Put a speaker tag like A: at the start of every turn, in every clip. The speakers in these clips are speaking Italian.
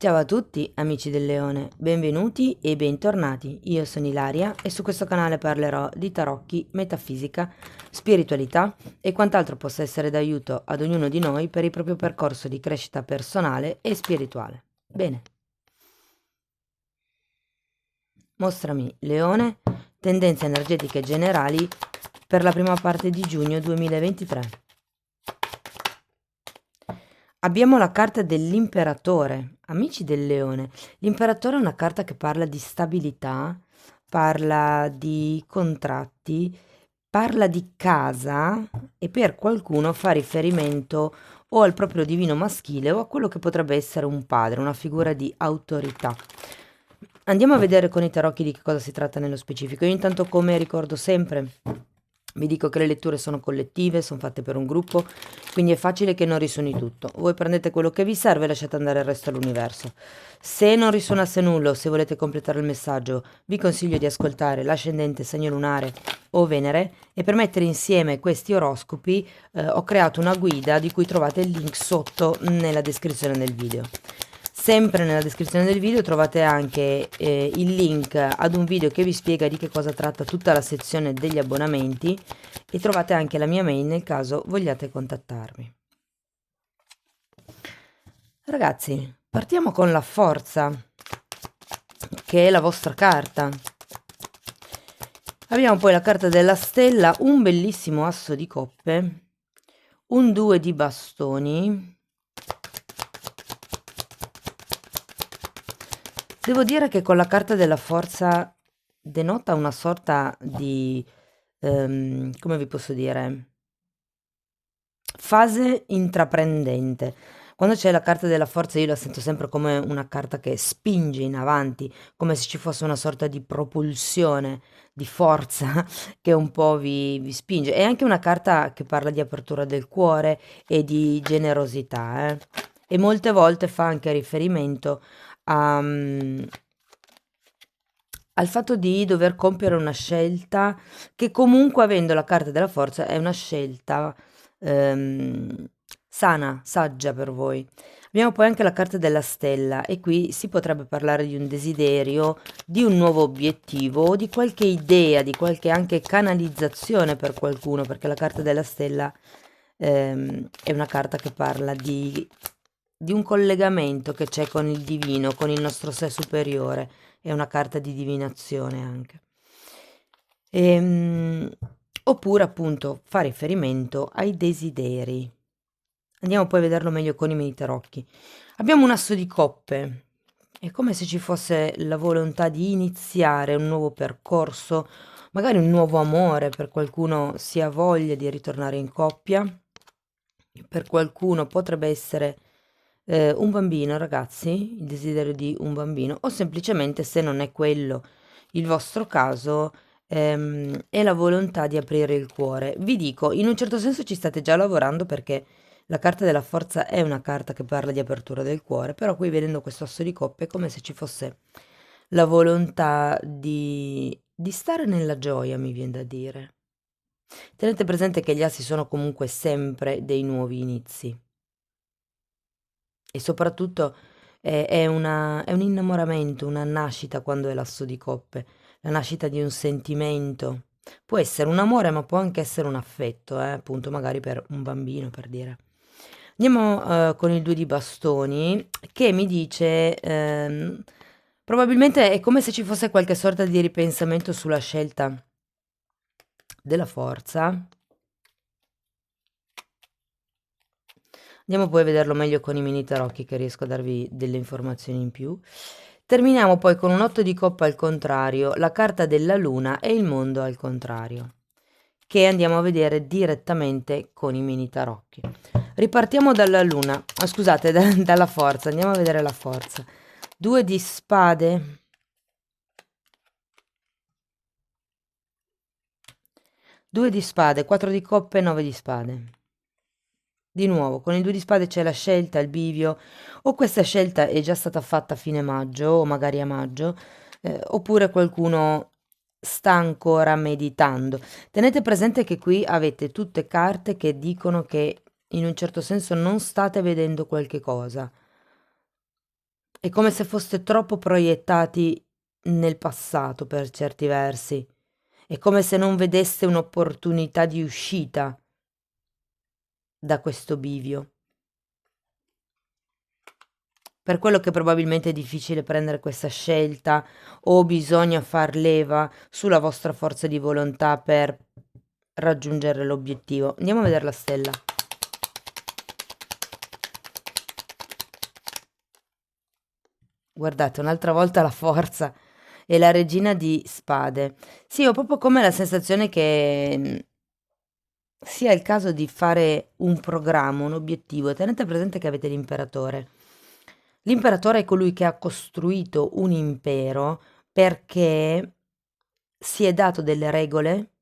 A: Ciao a tutti amici del Leone, benvenuti e bentornati. Io sono Ilaria e su questo canale parlerò di tarocchi, metafisica, spiritualità e quant'altro possa essere d'aiuto ad ognuno di noi per il proprio percorso di crescita personale e spirituale. Bene, mostrami Leone, tendenze energetiche generali per la prima parte di giugno 2023. Abbiamo la carta dell'imperatore, amici del leone. L'imperatore è una carta che parla di stabilità, parla di contratti, parla di casa e per qualcuno fa riferimento o al proprio divino maschile o a quello che potrebbe essere un padre, una figura di autorità. Andiamo a vedere con i tarocchi di che cosa si tratta nello specifico. Io intanto, come ricordo sempre, vi dico che le letture sono collettive, sono fatte per un gruppo, quindi è facile che non risuoni tutto. Voi prendete quello che vi serve e lasciate andare il resto all'universo. Se non risuonasse nulla o se volete completare il messaggio, vi consiglio di ascoltare l'ascendente, segno lunare o Venere, e per mettere insieme questi oroscopi ho creato una guida di cui trovate il link sotto nella descrizione del video. Sempre nella descrizione del video trovate anche il link ad un video che vi spiega di che cosa tratta tutta la sezione degli abbonamenti e trovate anche la mia mail nel caso vogliate contattarmi. Ragazzi, partiamo con la forza, che è la vostra carta. Abbiamo poi la carta della stella, un bellissimo asso di coppe, un 2 di bastoni. Devo dire che con la carta della forza denota una sorta di, come vi posso dire, fase intraprendente. Quando c'è la carta della forza io la sento sempre come una carta che spinge in avanti, come se ci fosse una sorta di propulsione, di forza che un po' vi spinge. È anche una carta che parla di apertura del cuore e di generosità, e molte volte fa anche riferimento a, al fatto di dover compiere una scelta che comunque, avendo la carta della forza, è una scelta sana, saggia per voi. Abbiamo poi anche la carta della stella e qui si potrebbe parlare di un desiderio, di un nuovo obiettivo o di qualche idea, di qualche anche canalizzazione per qualcuno, perché la carta della stella è una carta che parla di un collegamento che c'è con il divino, con il nostro sé superiore. È una carta di divinazione anche. Oppure appunto fa riferimento ai desideri. Andiamo poi a vederlo meglio con i miei tarocchi. Abbiamo un asso di coppe. È come se ci fosse la volontà di iniziare un nuovo percorso, magari un nuovo amore, per qualcuno si ha voglia di ritornare in coppia, per qualcuno potrebbe essere un bambino, ragazzi, il desiderio di un bambino, o semplicemente, se non è quello il vostro caso, è la volontà di aprire il cuore. Vi dico, in un certo senso ci state già lavorando, perché la carta della forza è una carta che parla di apertura del cuore, però qui, vedendo questo asso di coppe, è come se ci fosse la volontà di stare nella gioia, mi viene da dire. Tenete presente che gli assi sono comunque sempre dei nuovi inizi. E soprattutto è un innamoramento, una nascita quando è l'asso di coppe, la nascita di un sentimento. Può essere un amore, ma può anche essere un affetto, appunto, magari per un bambino, per dire. Andiamo con il 2 di bastoni, che mi dice, probabilmente è come se ci fosse qualche sorta di ripensamento sulla scelta della forza. Andiamo poi a vederlo meglio con i mini tarocchi, che riesco a darvi delle informazioni in più. Terminiamo poi con un 8 di coppa al contrario, la carta della luna e il mondo al contrario, che andiamo a vedere direttamente con i mini tarocchi. Ripartiamo dalla luna, scusate, dalla forza, andiamo a vedere la forza. 2 di spade. 2 di spade, 4 di coppe, 9 di spade. Di nuovo, con il 2 di spade c'è la scelta, il bivio, o questa scelta è già stata fatta a fine maggio, o magari a maggio, oppure qualcuno sta ancora meditando. Tenete presente che qui avete tutte carte che dicono che in un certo senso non state vedendo qualche cosa. È come se foste troppo proiettati nel passato per certi versi. È come se non vedeste un'opportunità di uscita da questo bivio. Per quello che probabilmente è difficile prendere questa scelta o bisogna far leva sulla vostra forza di volontà per raggiungere l'obiettivo. Andiamo a vedere la stella. Guardate, un'altra volta la forza e la regina di spade. Sì, ho proprio come la sensazione che sia il caso di fare un programma, un obiettivo. Tenete presente che avete l'imperatore. L'imperatore è colui che ha costruito un impero perché si è dato delle regole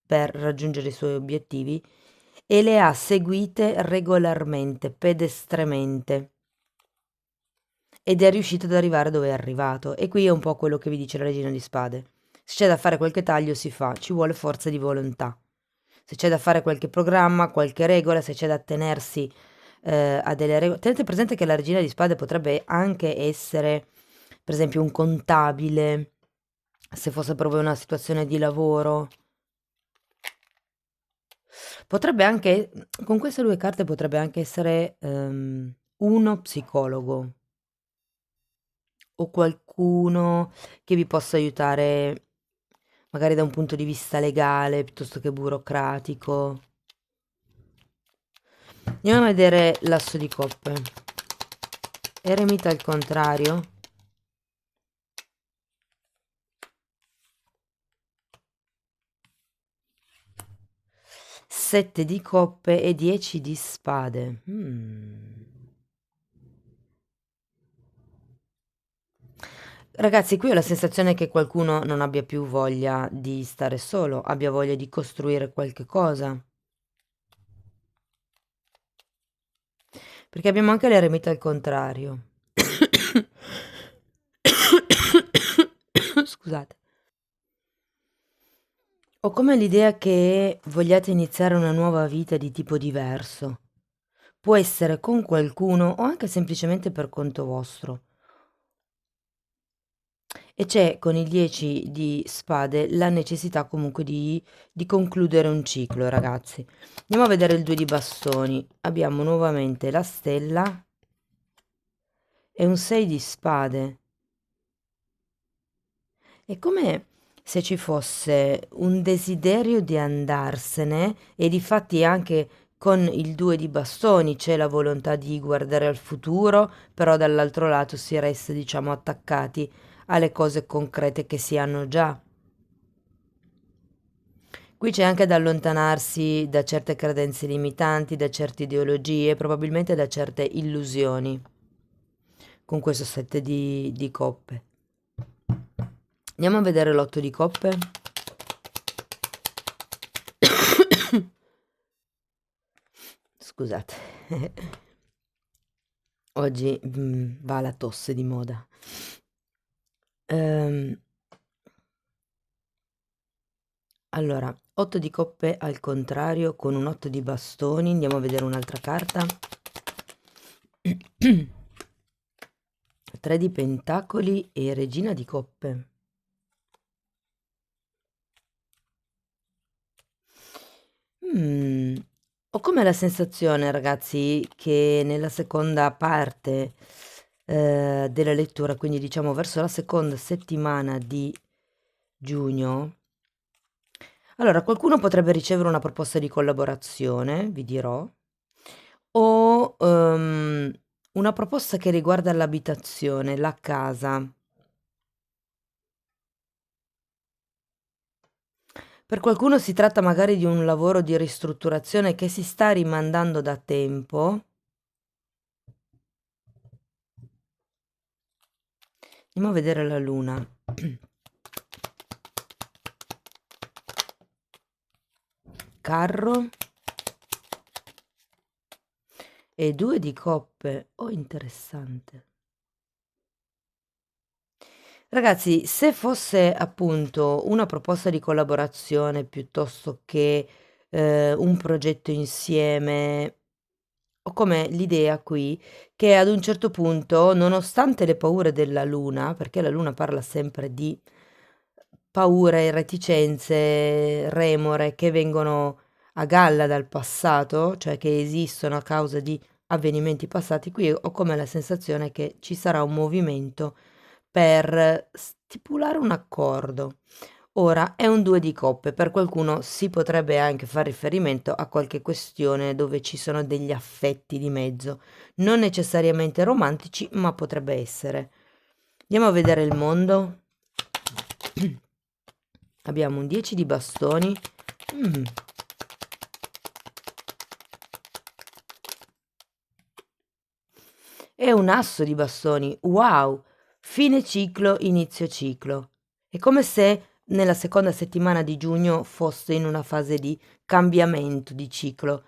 A: per raggiungere i suoi obiettivi e le ha seguite regolarmente, pedestremente. Ed è riuscito ad arrivare dove è arrivato. E qui è un po' quello che vi dice la regina di spade. Se c'è da fare qualche taglio si fa, ci vuole forza di volontà. Se c'è da fare qualche programma, qualche regola, se c'è da attenersi a delle regole. Tenete presente che la regina di spade potrebbe anche essere, per esempio, un contabile, se fosse proprio una situazione di lavoro. Potrebbe anche, con queste due carte potrebbe anche essere uno psicologo o qualcuno che vi possa aiutare magari da un punto di vista legale piuttosto che burocratico. Andiamo a vedere l'asso di coppe. Eremita al contrario. Sette di coppe e 10 di spade. Ragazzi, qui ho la sensazione che qualcuno non abbia più voglia di stare solo, abbia voglia di costruire qualche cosa. Perché abbiamo anche l'eremita al contrario. Scusate. Ho come l'idea che vogliate iniziare una nuova vita di tipo diverso. Può essere con qualcuno o anche semplicemente per conto vostro. E c'è con il 10 di spade la necessità comunque di concludere un ciclo, ragazzi. Andiamo a vedere il 2 di bastoni. Abbiamo nuovamente la stella e un 6 di spade. È come se ci fosse un desiderio di andarsene e difatti anche con il 2 di bastoni c'è la volontà di guardare al futuro, però dall'altro lato si resta, diciamo, attaccati alle cose concrete che si hanno già. Qui c'è anche da allontanarsi da certe credenze limitanti, da certe ideologie, probabilmente da certe illusioni, con questo 7 di coppe. Andiamo a vedere l'8 di coppe. Scusate, oggi va la tosse di moda. Ehm, allora, 8 di coppe al contrario con un 8 di bastoni. Andiamo a vedere un'altra carta. 3 di pentacoli e regina di coppe. Ho come la sensazione, ragazzi, che nella seconda parte della lettura, quindi diciamo verso la seconda settimana di giugno, allora qualcuno potrebbe ricevere una proposta di collaborazione, vi dirò, o una proposta che riguarda l'abitazione, la casa. Per qualcuno si tratta magari di un lavoro di ristrutturazione che si sta rimandando da tempo. Andiamo a vedere la luna. Carro e 2 di coppe. Oh, interessante. Ragazzi, se fosse appunto una proposta di collaborazione piuttosto che un progetto insieme, ho come l'idea qui che ad un certo punto, nonostante le paure della luna, perché la luna parla sempre di paure, reticenze, remore che vengono a galla dal passato, cioè che esistono a causa di avvenimenti passati, qui ho come la sensazione che ci sarà un movimento per stipulare un accordo. Ora è un 2 di coppe, per qualcuno si potrebbe anche far riferimento a qualche questione dove ci sono degli affetti di mezzo, non necessariamente romantici, ma potrebbe essere. Andiamo a vedere il mondo. Abbiamo un 10 di bastoni. Mm. E un asso di bastoni. Wow! Fine ciclo, inizio ciclo. È come se nella seconda settimana di giugno fosse in una fase di cambiamento di ciclo.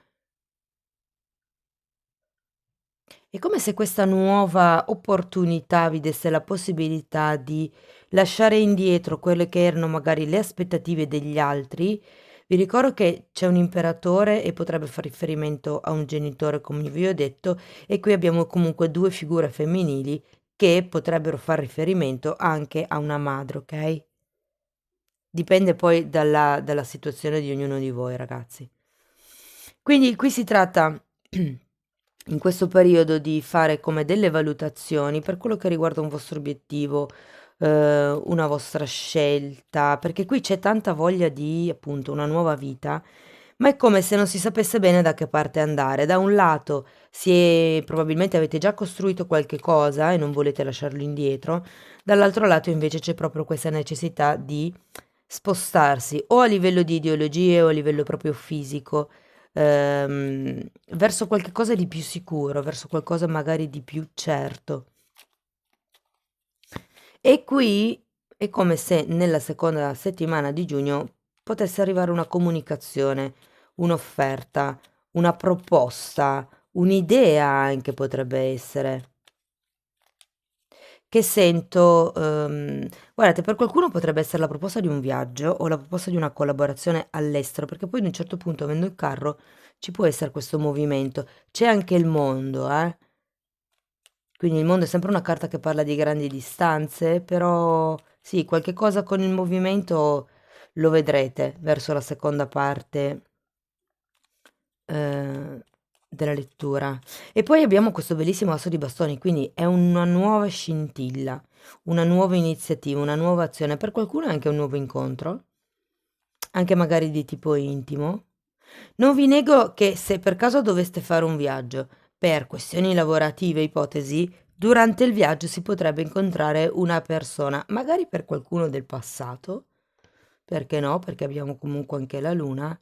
A: È come se questa nuova opportunità vi desse la possibilità di lasciare indietro quelle che erano magari le aspettative degli altri. Vi ricordo che c'è un imperatore e potrebbe fare riferimento a un genitore, come vi ho detto, e qui abbiamo comunque due figure femminili che potrebbero fare riferimento anche a una madre, ok? Dipende poi dalla situazione di ognuno di voi, ragazzi. Quindi qui si tratta in questo periodo di fare come delle valutazioni per quello che riguarda un vostro obiettivo, una vostra scelta, perché qui c'è tanta voglia di appunto una nuova vita, ma è come se non si sapesse bene da che parte andare. Da un lato probabilmente avete già costruito qualche cosa e non volete lasciarlo indietro, dall'altro lato invece c'è proprio questa necessità di spostarsi o a livello di ideologie o a livello proprio fisico, verso qualche cosa di più sicuro, verso qualcosa magari di più certo. E qui è come se nella seconda settimana di giugno potesse arrivare una comunicazione, un'offerta, una proposta, un'idea anche potrebbe essere. Che sento, guardate, per qualcuno potrebbe essere la proposta di un viaggio o la proposta di una collaborazione all'estero, perché poi ad un certo punto, avendo il carro, ci può essere questo movimento. C'è anche il mondo, eh? Quindi il mondo è sempre una carta che parla di grandi distanze, però sì, qualche cosa con il movimento lo vedrete verso la seconda parte eh, della lettura. E poi abbiamo questo bellissimo asso di bastoni, quindi è una nuova scintilla, una nuova iniziativa, una nuova azione. Per qualcuno è anche un nuovo incontro, anche magari di tipo intimo. Non vi nego che se per caso doveste fare un viaggio per questioni lavorative, ipotesi, durante il viaggio si potrebbe incontrare una persona, magari per qualcuno del passato, perché no? Perché abbiamo comunque anche la luna,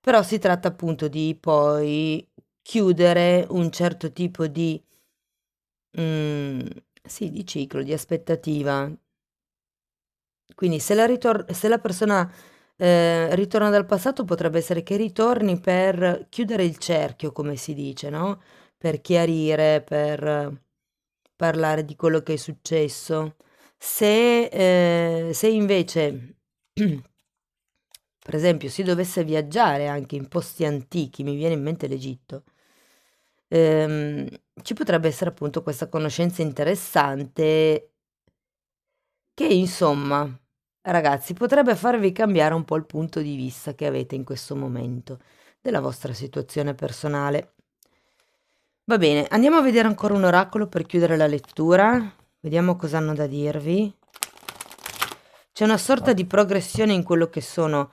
A: però si tratta appunto di poi chiudere un certo tipo di, mm, sì, di ciclo, di aspettativa. Quindi se la persona ritorna dal passato, potrebbe essere che ritorni per chiudere il cerchio, come si dice, no? Per chiarire, per parlare di quello che è successo. Se invece, per esempio, si dovesse viaggiare anche in posti antichi, mi viene in mente l'Egitto, ehm, ci potrebbe essere appunto questa conoscenza interessante che insomma, ragazzi, potrebbe farvi cambiare un po' il punto di vista che avete in questo momento della vostra situazione personale. Va bene, andiamo a vedere ancora un oracolo per chiudere la lettura. Vediamo cosa hanno da dirvi. C'è una sorta di progressione in quello che sono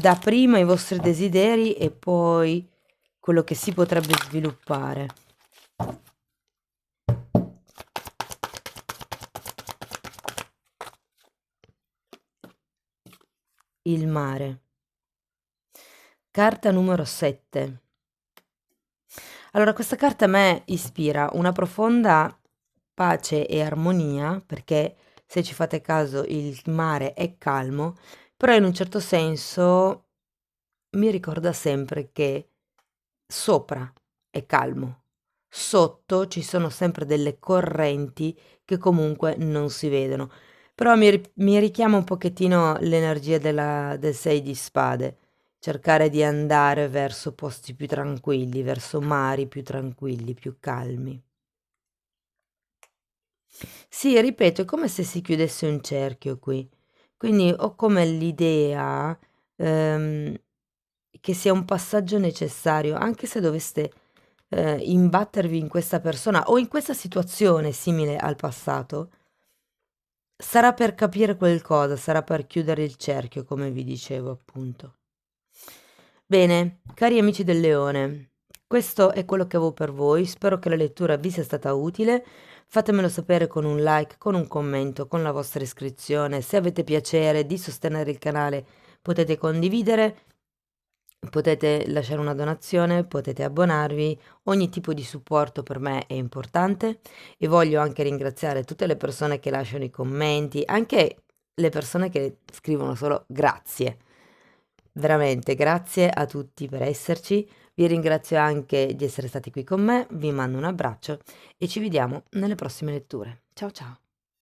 A: dapprima i vostri desideri e poi quello che si potrebbe sviluppare. Il mare. Carta numero 7. Allora, questa carta a me ispira una profonda pace e armonia, perché se ci fate caso il mare è calmo, però in un certo senso mi ricorda sempre che sopra è calmo, sotto ci sono sempre delle correnti che comunque non si vedono. Però mi richiama un pochettino l'energia del 6 di spade, cercare di andare verso posti più tranquilli, verso mari più tranquilli, più calmi. Sì, ripeto, è come se si chiudesse un cerchio qui. Quindi ho come l'idea, che sia un passaggio necessario, anche se doveste, imbattervi in questa persona o in questa situazione simile al passato, sarà per capire qualcosa, sarà per chiudere il cerchio, come vi dicevo appunto. Bene, cari amici del leone, questo è quello che avevo per voi, spero che la lettura vi sia stata utile, fatemelo sapere con un like, con un commento, con la vostra iscrizione, se avete piacere di sostenere il canale potete condividere, potete lasciare una donazione, potete abbonarvi, ogni tipo di supporto per me è importante e voglio anche ringraziare tutte le persone che lasciano i commenti, anche le persone che scrivono solo grazie. Veramente grazie a tutti per esserci, vi ringrazio anche di essere stati qui con me, vi mando un abbraccio e ci vediamo nelle prossime letture. Ciao ciao!